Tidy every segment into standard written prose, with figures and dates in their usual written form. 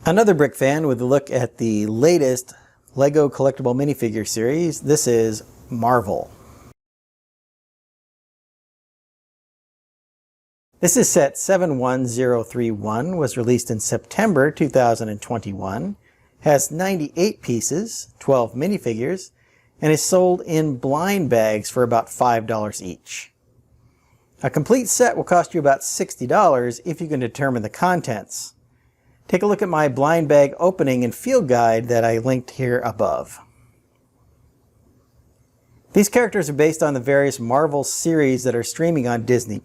Another brick fan with a look at the latest LEGO Collectible Minifigure Series. This is Marvel. This is set 71031, was released in September 2021, has 98 pieces, 12 minifigures, and is sold in blind bags for about $5 each. A complete set will cost you about $60 if you can determine the contents. Take a look at my blind bag opening and field guide that I linked here above. These characters are based on the various Marvel series that are streaming on Disney+,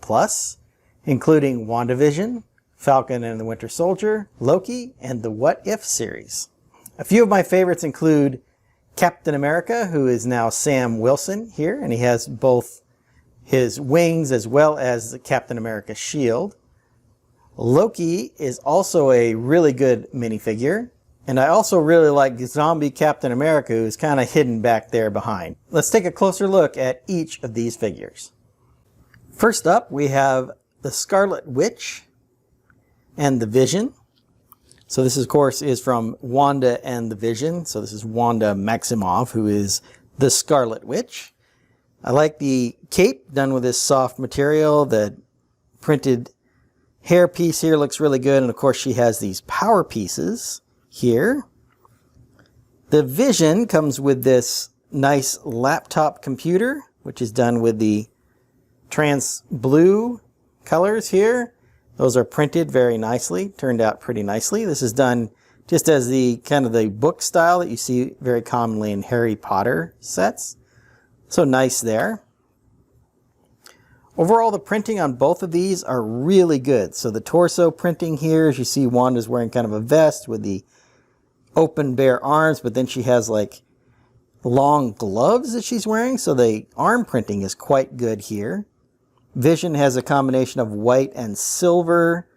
including WandaVision, Falcon and the Winter Soldier, Loki, and the What If series. A few of my favorites include Captain America, who is now Sam Wilson here, and he has both his wings as well as the Captain America shield. Loki is also a really good minifigure, and I also really like Zombie Captain America, who's kind of hidden back there behind. Let's take a closer look at each of these figures. First up, we have the Scarlet Witch and the Vision. So this, of course, is from Wanda and the Vision. So this is Wanda Maximoff, who is the Scarlet Witch. I like the cape done with this soft material. The printed hair piece here looks really good, and of course she has these power pieces here. The Vision comes with this nice laptop computer, which is done with the trans blue colors here. Those are printed very nicely, turned out pretty nicely. This is done just as the kind of the book style that you see very commonly in Harry Potter sets. So nice there. Overall, the printing on both of these are really good. So the torso printing here, as you see, Wanda's wearing kind of a vest with the open bare arms, but then she has like long gloves that she's wearing. So the arm printing is quite good here. Vision has a combination of white and silver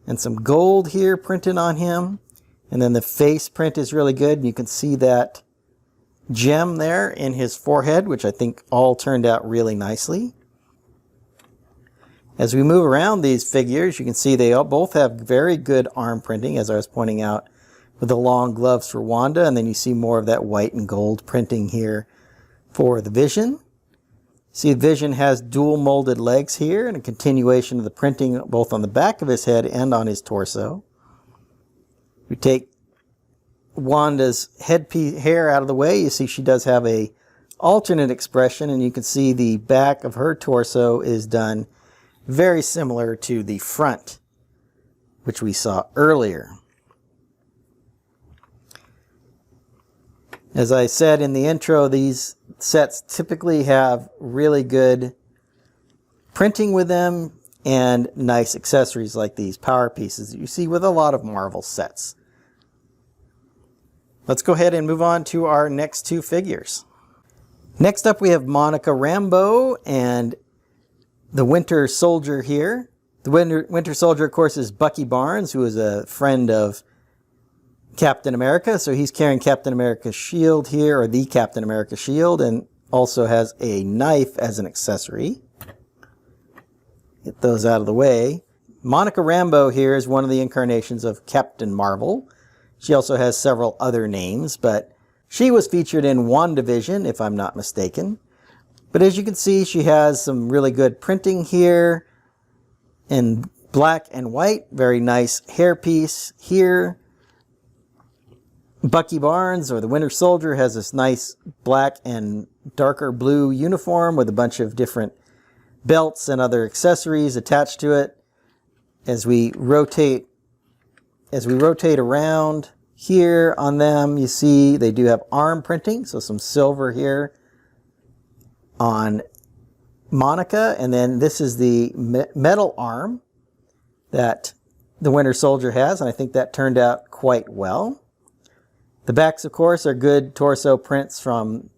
and some gold here printed on him. And then the face print is really good. And you can see that gem there in his forehead, which I think all turned out really nicely. As we move around these figures, you can see they both have very good arm printing, as I was pointing out, with the long gloves for Wanda, and then you see more of that white and gold printing here for the Vision. See, Vision has dual molded legs here, and a continuation of the printing both on the back of his head and on his torso. We take Wanda's hair out of the way. You see she does have a alternate expression, and you can see the back of her torso is done very similar to the front, which we saw earlier. As I said in the intro, these sets typically have really good printing with them and nice accessories like these power pieces that you see with a lot of Marvel sets. Let's go ahead and move on to our next two figures. Next up, we have Monica Rambeau and the Winter Soldier here. The Winter Soldier, of course, is Bucky Barnes, who is a friend of Captain America. So he's carrying Captain America's shield here, or the Captain America shield, and also has a knife as an accessory. Get those out of the way. Monica Rambeau here is one of the incarnations of Captain Marvel. She also has several other names, but she was featured in WandaVision, if I'm not mistaken. But as you can see, she has some really good printing here in black and white. Very nice hairpiece here. Bucky Barnes, or the Winter Soldier, has this nice black and darker blue uniform with a bunch of different belts and other accessories attached to it. As we rotate around here on them, you see they do have arm printing, so some silver here on Monica, and then this is the metal arm that the Winter Soldier has, and I think that turned out quite well. The backs, of course, are good torso prints from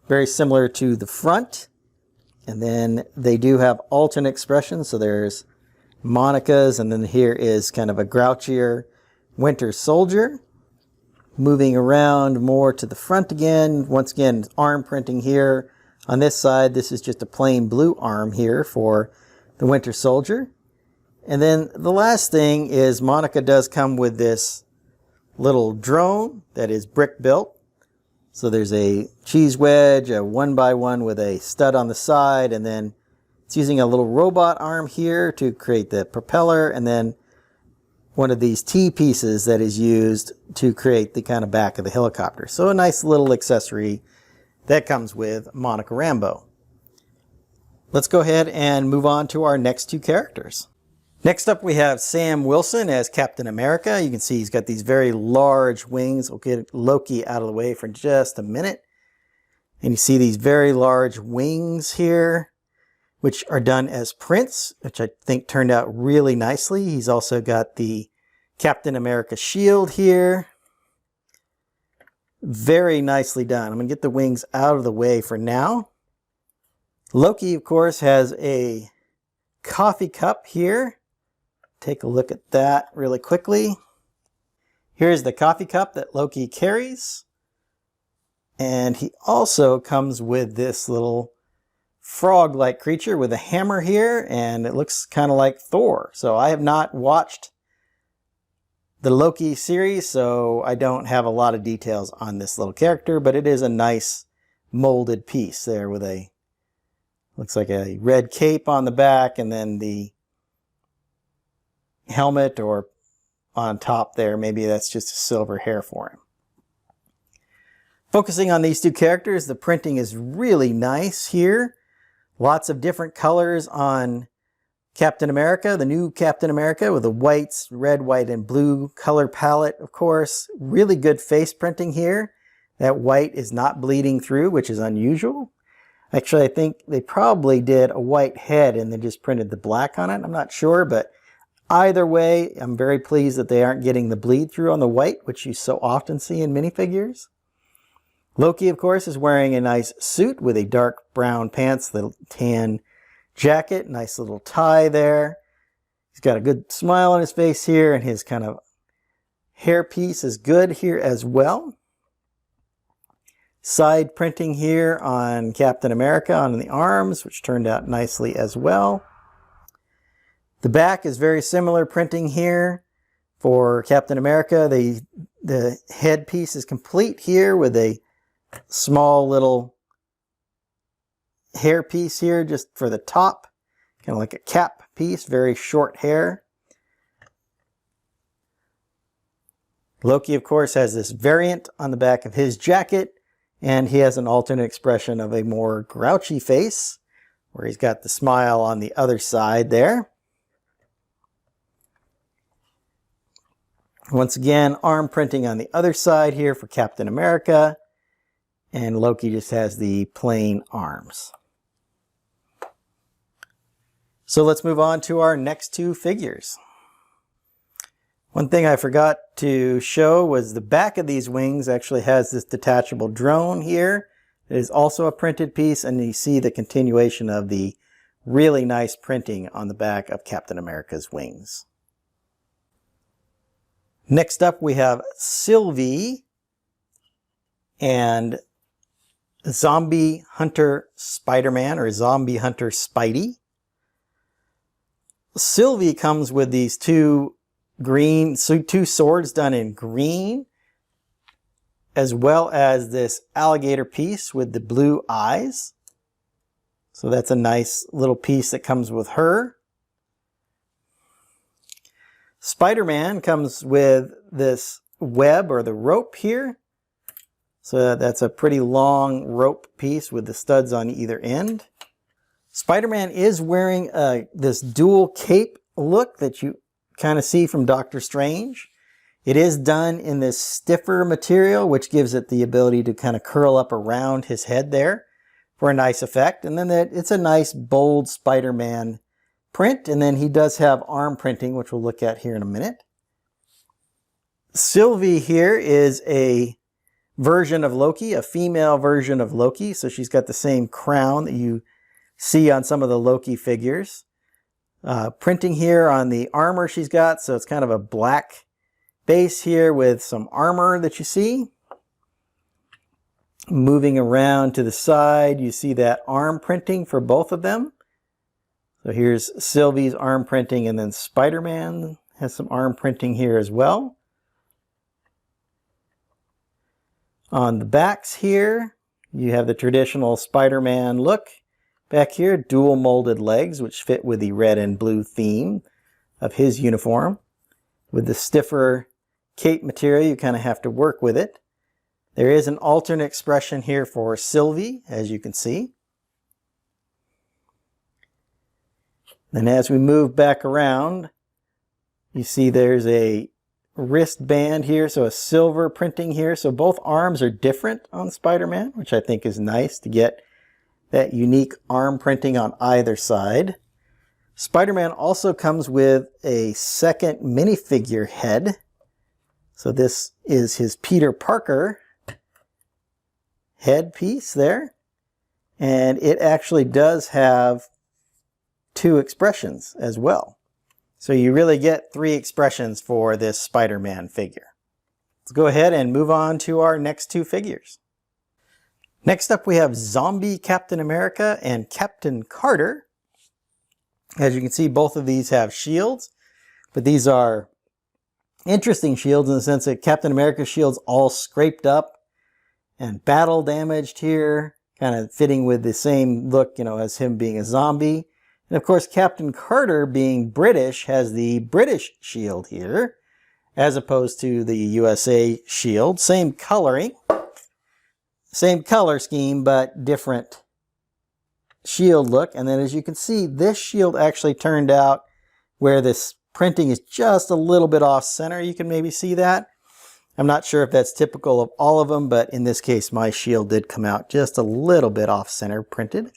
very similar to the front, and then they do have alternate expressions, so there's Monica's, and then here is kind of a grouchier Winter Soldier. Moving around more to the front again, once again, arm printing here. On this side, this is just a plain blue arm here for the Winter Soldier. And then the last thing is Monica does come with this little drone that is brick built. So there's a cheese wedge, a 1x1 with a stud on the side, and then it's using a little robot arm here to create the propeller, and then one of these T-pieces that is used to create the kind of back of the helicopter. So a nice little accessory that comes with Monica Rambeau. Let's go ahead and move on to our next two characters. Next up we have Sam Wilson as Captain America. You can see he's got these very large wings. We'll get Loki out of the way for just a minute. And you see these very large wings here, which are done as prints, which I think turned out really nicely. He's also got the Captain America shield here. Very nicely done. I'm going to get the wings out of the way for now. Loki, of course, has a coffee cup here. Take a look at that really quickly. Here's the coffee cup that Loki carries. And he also comes with this little frog-like creature with a hammer here, and it looks kind of like Thor. So I have not watched the Loki series, so I don't have a lot of details on this little character, but it is a nice molded piece there with a, looks like a red cape on the back, and then the helmet, or on top there, maybe that's just a silver hair for him. Focusing on these two characters, the printing is really nice here. Lots of different colors on Captain America, the new Captain America, with the whites, red, white, and blue color palette, of course. Really good face printing here. That white is not bleeding through, which is unusual. Actually, I think they probably did a white head and then just printed the black on it. I'm not sure, but either way, I'm very pleased that they aren't getting the bleed through on the white, which you so often see in minifigures. Loki, of course, is wearing a nice suit with a dark brown pants, the tan jacket, nice little tie there. He's got a good smile on his face here, and his kind of hair piece is good here as well. Side printing here on Captain America on the arms, which turned out nicely as well. The back is very similar printing here for Captain America. The head piece is complete here with a small little hair piece here just for the top, kind of like a cap piece, very short hair. Loki, of course, has this variant on the back of his jacket, and he has an alternate expression of a more grouchy face, where he's got the smile on the other side there. Once again, arm printing on the other side here for Captain America, and Loki just has the plain arms. So let's move on to our next two figures. One thing I forgot to show was the back of these wings actually has this detachable drone here. It is also a printed piece, and you see the continuation of the really nice printing on the back of Captain America's wings. Next up we have Sylvie and Zombie Hunter Spider-Man, or Zombie Hunter Spidey. Sylvie comes with these two swords done in green, as well as this alligator piece with the blue eyes. So that's a nice little piece that comes with her. Spider-Man comes with this web, or the rope here. So that's a pretty long rope piece with the studs on either end. Spider-Man is wearing this dual cape look that you kind of see from Doctor Strange. It is done in this stiffer material, which gives it the ability to kind of curl up around his head there for a nice effect. And then it's a nice bold Spider-Man print. And then he does have arm printing, which we'll look at here in a minute. Sylvie here is a version of Loki, a female version of Loki. So she's got the same crown that you see on some of the Loki figures. Printing here on the armor she's got, so it's kind of a black base here with some armor that you see. Moving around to the side, you see that arm printing for both of them. So here's Sylvie's arm printing, and then Spider-Man has some arm printing here as well. On the backs here, you have the traditional Spider-Man look. Back here, dual molded legs, which fit with the red and blue theme of his uniform. With the stiffer cape material, you kind of have to work with it. There is an alternate expression here for Sylvie, as you can see. Then as we move back around, you see there's a wristband here, so a silver printing here. So both arms are different on Spider-Man, which I think is nice to get that unique arm printing on either side. Spider-Man also comes with a second minifigure head. So this is his Peter Parker head piece there. And it actually does have two expressions as well. So you really get three expressions for this Spider-Man figure. Let's go ahead and move on to our next two figures. Next up we have Zombie Captain America and Captain Carter. As you can see, both of these have shields, but these are interesting shields in the sense that Captain America's shield's all scraped up and battle damaged here, kind of fitting with the same look, as him being a zombie. And of course, Captain Carter, being British, has the British shield here, as opposed to the USA shield. Same coloring, same color scheme, but different shield look. And then as you can see, this shield actually turned out where this printing is just a little bit off center. You can maybe see that. I'm not sure if that's typical of all of them, but in this case, my shield did come out just a little bit off center printed.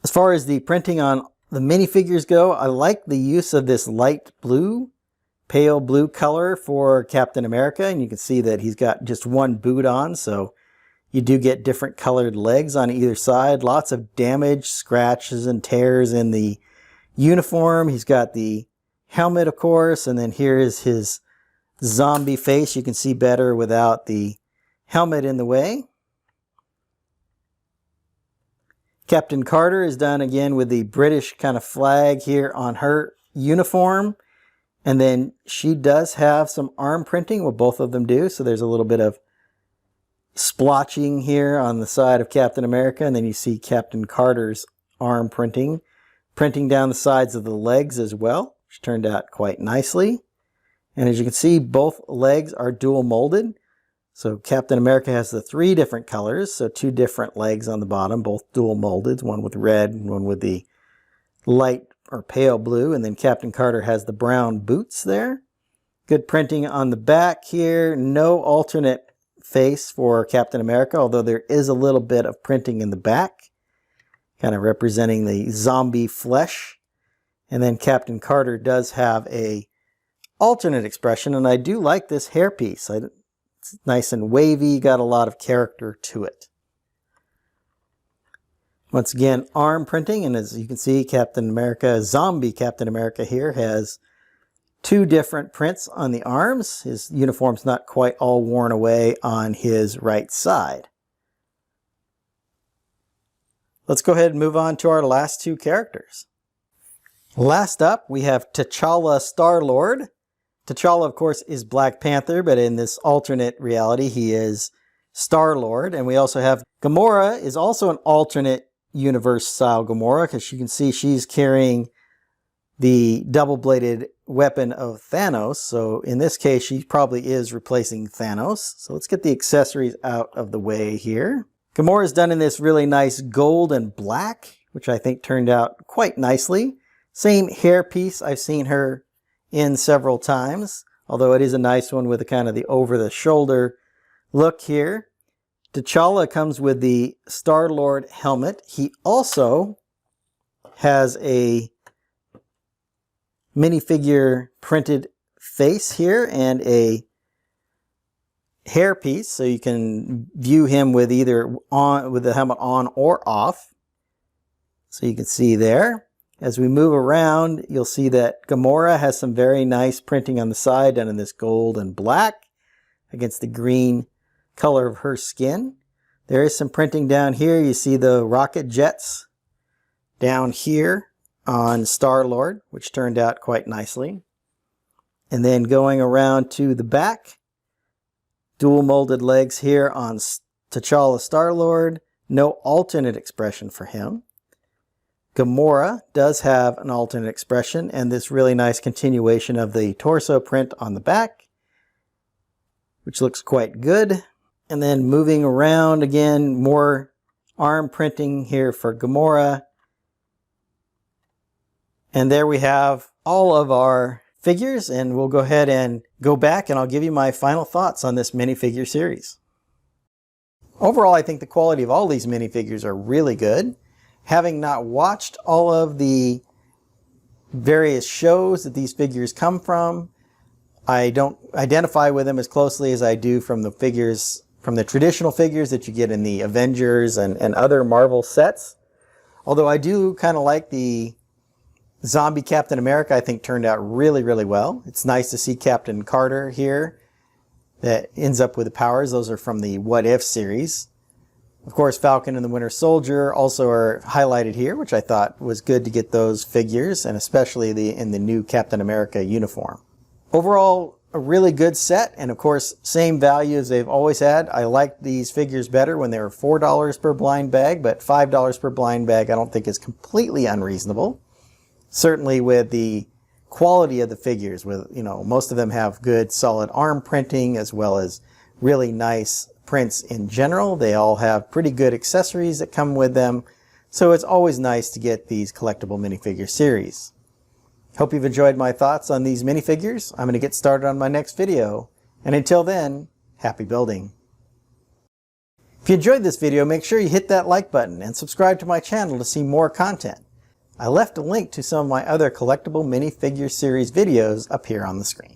As far as the printing on the minifigures go, I like the use of this light blue, pale blue color for Captain America. And you can see that he's got just one boot on, so you do get different colored legs on either side. Lots of damage, scratches, and tears in the uniform. He's got the helmet, of course, and then here is his zombie face. You can see better without the helmet in the way. Captain Carter is done again with the British kind of flag here on her uniform. And then she does have some arm printing, well, both of them do. So there's a little bit of splotching here on the side of Captain America. And then you see Captain Carter's arm printing down the sides of the legs as well, which turned out quite nicely. And as you can see, both legs are dual molded. So Captain America has the three different colors, so two different legs on the bottom, both dual molded, one with red and one with the light or pale blue. And then Captain Carter has the brown boots there. Good printing on the back here. No alternate face for Captain America, although there is a little bit of printing in the back, kind of representing the zombie flesh. And then Captain Carter does have a alternate expression, and I do like this hairpiece. It's nice and wavy, got a lot of character to it. Once again, arm printing, and as you can see, Captain America, Zombie Captain America here has two different prints on the arms. His uniform's not quite all worn away on his right side. Let's go ahead and move on to our last two characters. Last up, we have T'Challa Star-Lord. T'Challa, of course, is Black Panther, but in this alternate reality, he is Star-Lord. And we also have Gamora is also an alternate universe style Gamora, because you can see she's carrying the double-bladed weapon of Thanos. So in this case, she probably is replacing Thanos. So let's get the accessories out of the way here. Gamora is done in this really nice gold and black, which I think turned out quite nicely. Same hair piece I've seen her in several times, although it is a nice one with a kind of the over-the-shoulder look here. T'Challa comes with the Star-Lord helmet. He also has a minifigure printed face here and a hair piece, so you can view him with either on, with the helmet on or off. So you can see there. As we move around, you'll see that Gamora has some very nice printing on the side done in this gold and black against the green color of her skin. There is some printing down here. You see the rocket jets down here on Star-Lord, which turned out quite nicely. And then going around to the back, dual molded legs here on T'Challa Star-Lord. No alternate expression for him. Gamora does have an alternate expression and this really nice continuation of the torso print on the back, which looks quite good. And then moving around again, more arm printing here for Gamora. And there we have all of our figures, and we'll go ahead and go back and I'll give you my final thoughts on this minifigure series. Overall, I think the quality of all these minifigures are really good. Having not watched all of the various shows that these figures come from, I don't identify with them as closely as I do from the figures, from the traditional figures that you get in the Avengers and other Marvel sets. Although I do kind of like the Zombie Captain America, I think turned out really, really well. It's nice to see Captain Carter here that ends up with the powers. Those are from the What If series. Of course, Falcon and the Winter Soldier also are highlighted here, which I thought was good to get those figures, and especially in the new Captain America uniform. Overall, a really good set, and of course, same value as they've always had. I liked these figures better when they were $4 per blind bag, but $5 per blind bag I don't think is completely unreasonable. Certainly with the quality of the figures, with, you know, most of them have good solid arm printing as well as really nice prints in general. They all have pretty good accessories that come with them, so it's always nice to get these collectible minifigure series. Hope you've enjoyed my thoughts on these minifigures. I'm going to get started on my next video, and until then, happy building. If you enjoyed this video, make sure you hit that like button and subscribe to my channel to see more content. I left a link to some of my other collectible minifigure series videos up here on the screen.